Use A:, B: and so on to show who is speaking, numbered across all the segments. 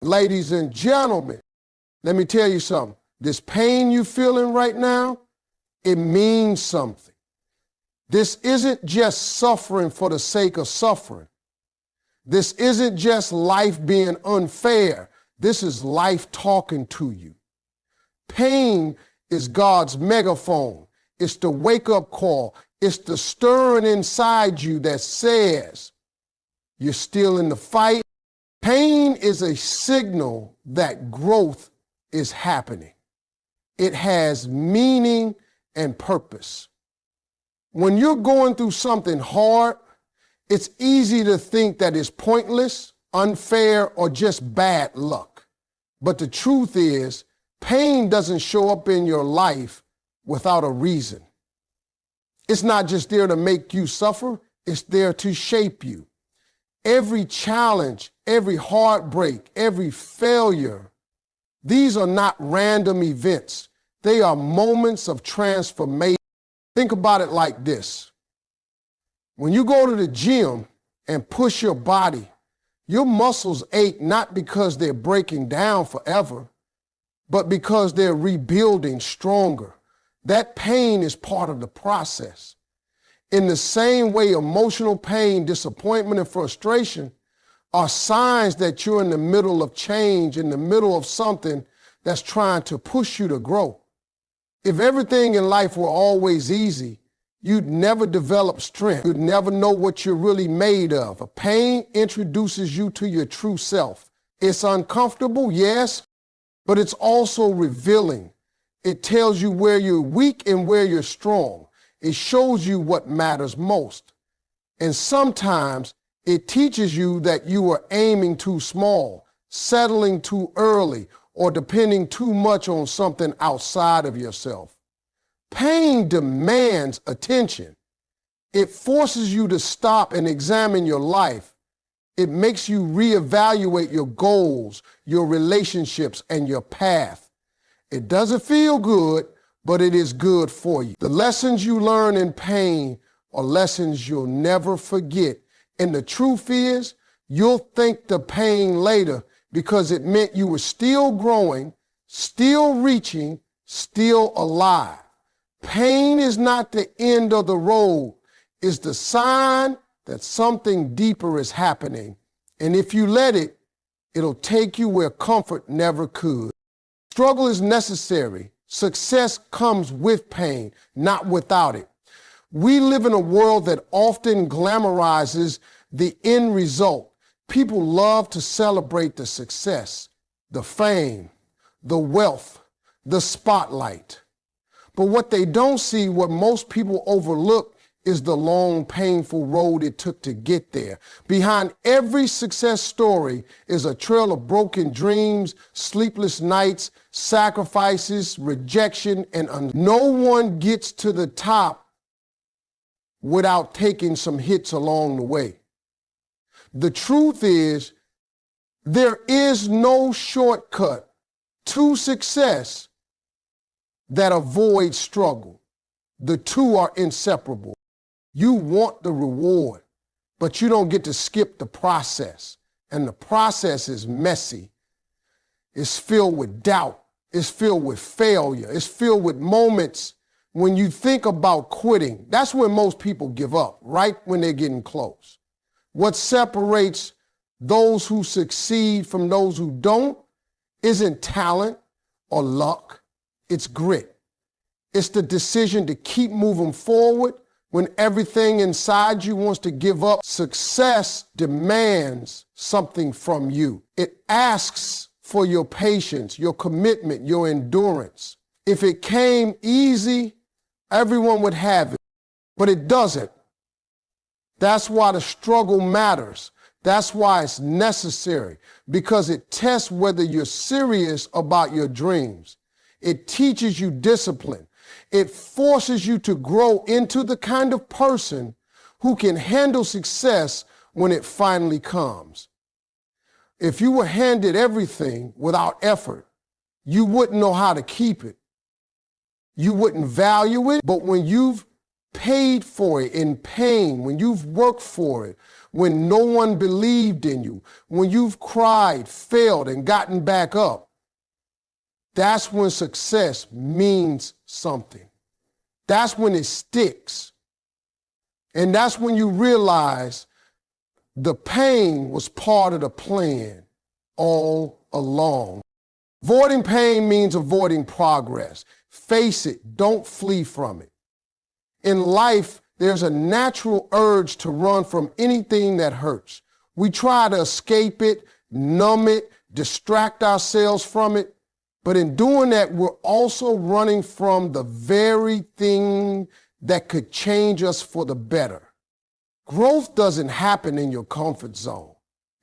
A: Ladies and gentlemen, let me tell you something. This pain you're feeling right now, it means something. This isn't just suffering for the sake of suffering. This isn't just life being unfair. This is life talking to you. Pain is God's megaphone. It's the wake-up call. It's the stirring inside you that says you're still in the fight. Pain is a signal that growth is happening. It has meaning and purpose. When you're going through something hard, it's easy to think that it's pointless, unfair, or just bad luck. But the truth is, pain doesn't show up in your life without a reason. It's not just there to make you suffer, it's there to shape you. Every challenge, every heartbreak, every failure, these are not random events. They are moments of transformation. Think about it like this. When you go to the gym and push your body, your muscles ache not because they're breaking down forever, but because they're rebuilding stronger. That pain is part of the process. In the same way, emotional pain, disappointment, and frustration are signs that you're in the middle of change, in the middle of something that's trying to push you to grow. If everything in life were always easy, you'd never develop strength. You'd never know what you're really made of. A pain introduces you to your true self. It's uncomfortable, yes, but it's also revealing. It tells you where you're weak and where you're strong. It shows you what matters most. And sometimes it teaches you that you are aiming too small, settling too early, or depending too much on something outside of yourself. Pain demands attention. It forces you to stop and examine your life. It makes you reevaluate your goals, your relationships, and your path. It doesn't feel good, but it is good for you. The lessons you learn in pain are lessons you'll never forget. And the truth is, you'll thank the pain later because it meant you were still growing, still reaching, still alive. Pain is not the end of the road. It's the sign that something deeper is happening. And if you let it, it'll take you where comfort never could. Struggle is necessary. Success comes with pain, not without it. We live in a world that often glamorizes the end result. People love to celebrate the success, the fame, the wealth, the spotlight. But what they don't see, what most people overlook, is the long, painful road it took to get there. Behind every success story is a trail of broken dreams, sleepless nights, sacrifices, rejection, and no one gets to the top without taking some hits along the way. The truth is, there is no shortcut to success that avoids struggle. The two are inseparable. You want the reward, but you don't get to skip the process. And the process is messy. It's filled with doubt. It's filled with failure. It's filled with moments when you think about quitting. That's when most people give up, right when they're getting close. What separates those who succeed from those who don't isn't talent or luck. It's grit. It's the decision to keep moving forward when everything inside you wants to give up. Success demands something from you. It asks for your patience, your commitment, your endurance. If it came easy, everyone would have it, but it doesn't. That's why the struggle matters. That's why it's necessary, because it tests whether you're serious about your dreams. It teaches you discipline. It forces you to grow into the kind of person who can handle success when it finally comes. If you were handed everything without effort, you wouldn't know how to keep it. You wouldn't value it, but when you've paid for it in pain, when you've worked for it, when no one believed in you, when you've cried, failed, and gotten back up, that's when success means something. That's when it sticks. And that's when you realize the pain was part of the plan all along. Avoiding pain means avoiding progress. Face it, don't flee from it. In life, there's a natural urge to run from anything that hurts. We try to escape it, numb it, distract ourselves from it. But in doing that, we're also running from the very thing that could change us for the better. Growth doesn't happen in your comfort zone.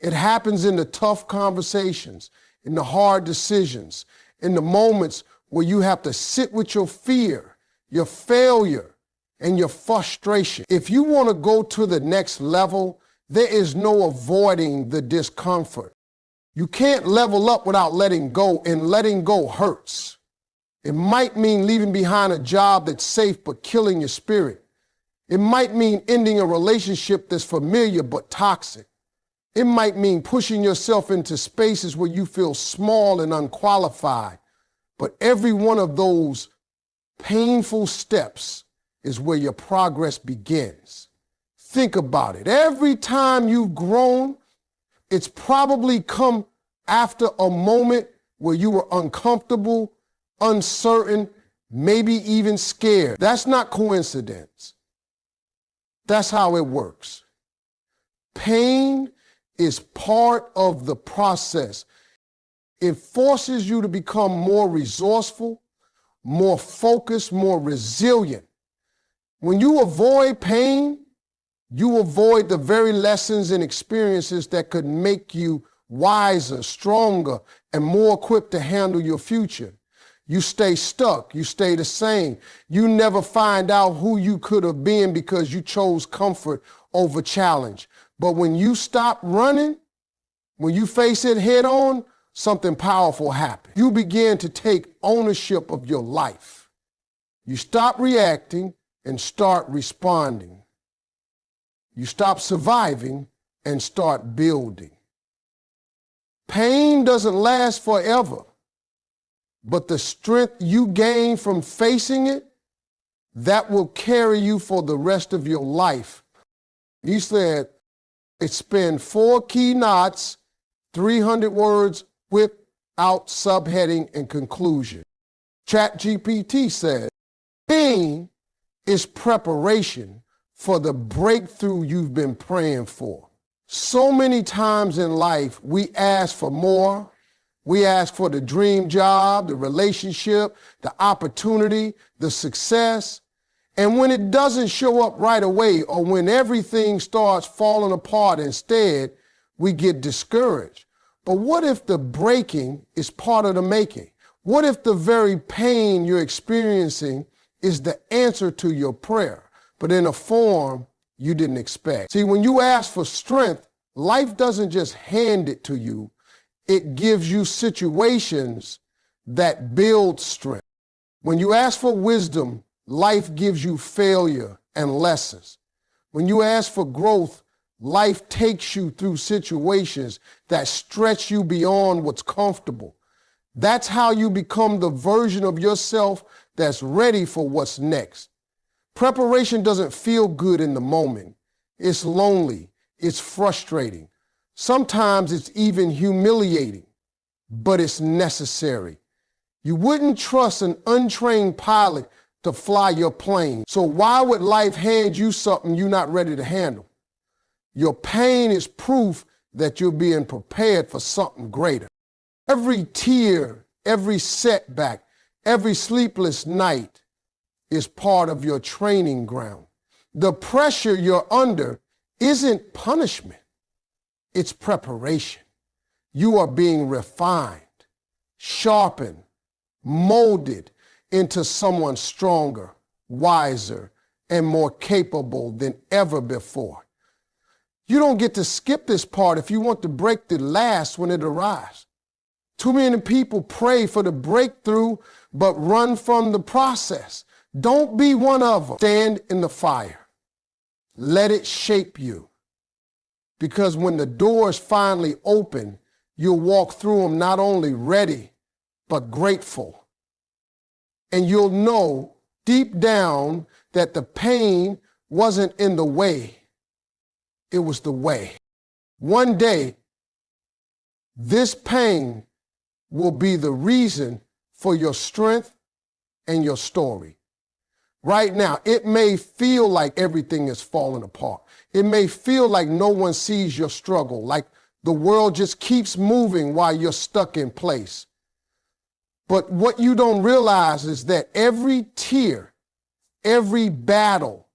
A: It happens in the tough conversations, in the hard decisions, in the moments where you have to sit with your fear, your failure, and your frustration. If you want to go to the next level, there is no avoiding the discomfort. You can't level up without letting go, and letting go hurts. It might mean leaving behind a job that's safe but killing your spirit. It might mean ending a relationship that's familiar but toxic. It might mean pushing yourself into spaces where you feel small and unqualified. But every one of those painful steps is where your progress begins. Think about it. Every time you've grown, it's probably come after a moment where you were uncomfortable, uncertain, maybe even scared. That's not coincidence. That's how it works. Pain is part of the process. It forces you to become more resourceful, more focused, more resilient. When you avoid pain, you avoid the very lessons and experiences that could make you wiser, stronger, and more equipped to handle your future. You stay stuck. You stay the same. You never find out who you could have been because you chose comfort over challenge. But when you stop running, when you face it head on, something powerful happens. You begin to take ownership of your life. You stop reacting and start responding. You stop surviving and start building. Pain doesn't last forever, but the strength you gain from facing it, that will carry you for the rest of your life. He said, expend 4 key knots, 300 words without subheading and conclusion. ChatGPT said, pain is preparation for the breakthrough you've been praying for. So many times in life, we ask for more. We ask for the dream job, the relationship, the opportunity, the success. And when it doesn't show up right away, or when everything starts falling apart instead, we get discouraged. But what if the breaking is part of the making? What if the very pain you're experiencing is the answer to your prayer, but in a form you didn't expect? See, when you ask for strength, life doesn't just hand it to you. It gives you situations that build strength. When you ask for wisdom, life gives you failure and lessons. When you ask for growth, life takes you through situations that stretch you beyond what's comfortable. That's how you become the version of yourself that's ready for what's next. Preparation doesn't feel good in the moment. It's lonely. It's frustrating. Sometimes it's even humiliating, but it's necessary. You wouldn't trust an untrained pilot to fly your plane. So why would life hand you something you're not ready to handle? Your pain is proof that you're being prepared for something greater. Every tear, every setback, every sleepless night is part of your training ground. The pressure you're under isn't punishment. It's preparation. You are being refined, sharpened, molded into someone stronger, wiser, and more capable than ever before. You don't get to skip this part if you want the break to last when it arrives. Too many people pray for the breakthrough, but run from the process. Don't be one of them. Stand in the fire. Let it shape you. Because when the doors finally open, you'll walk through them not only ready, but grateful. And you'll know deep down that the pain wasn't in the way. It was the way. One day, this pain will be the reason for your strength and your story. Right now, it may feel like everything is falling apart. It may feel like no one sees your struggle, like the world just keeps moving while you're stuck in place. But what you don't realize is that every tear, every battle,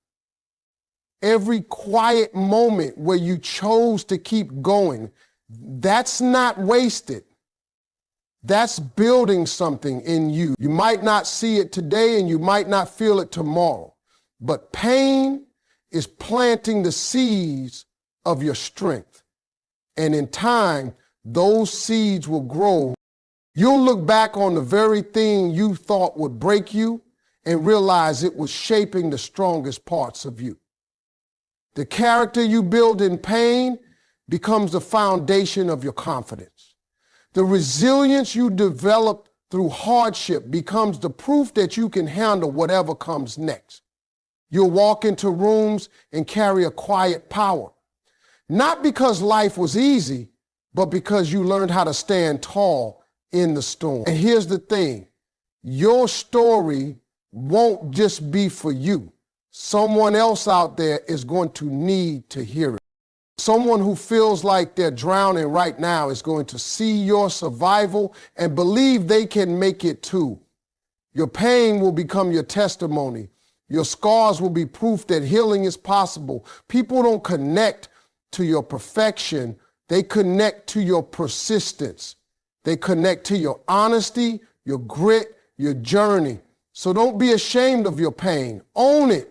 A: every quiet moment where you chose to keep going, that's not wasted. That's building something in you. You might not see it today and you might not feel it tomorrow, but pain is planting the seeds of your strength. And in time, those seeds will grow. You'll look back on the very thing you thought would break you and realize it was shaping the strongest parts of you. The character you build in pain becomes the foundation of your confidence. The resilience you develop through hardship becomes the proof that you can handle whatever comes next. You'll walk into rooms and carry a quiet power, not because life was easy, but because you learned how to stand tall in the storm. And here's the thing, your story won't just be for you. Someone else out there is going to need to hear it. Someone who feels like they're drowning right now is going to see your survival and believe they can make it too. Your pain will become your testimony. Your scars will be proof that healing is possible. People don't connect to your perfection. They connect to your persistence. They connect to your honesty, your grit, your journey. So don't be ashamed of your pain. Own it.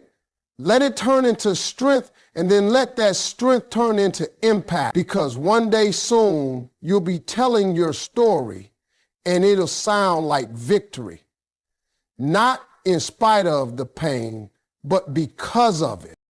A: Let it turn into strength, and then let that strength turn into impact, because one day soon you'll be telling your story and it'll sound like victory. Not in spite of the pain, but because of it.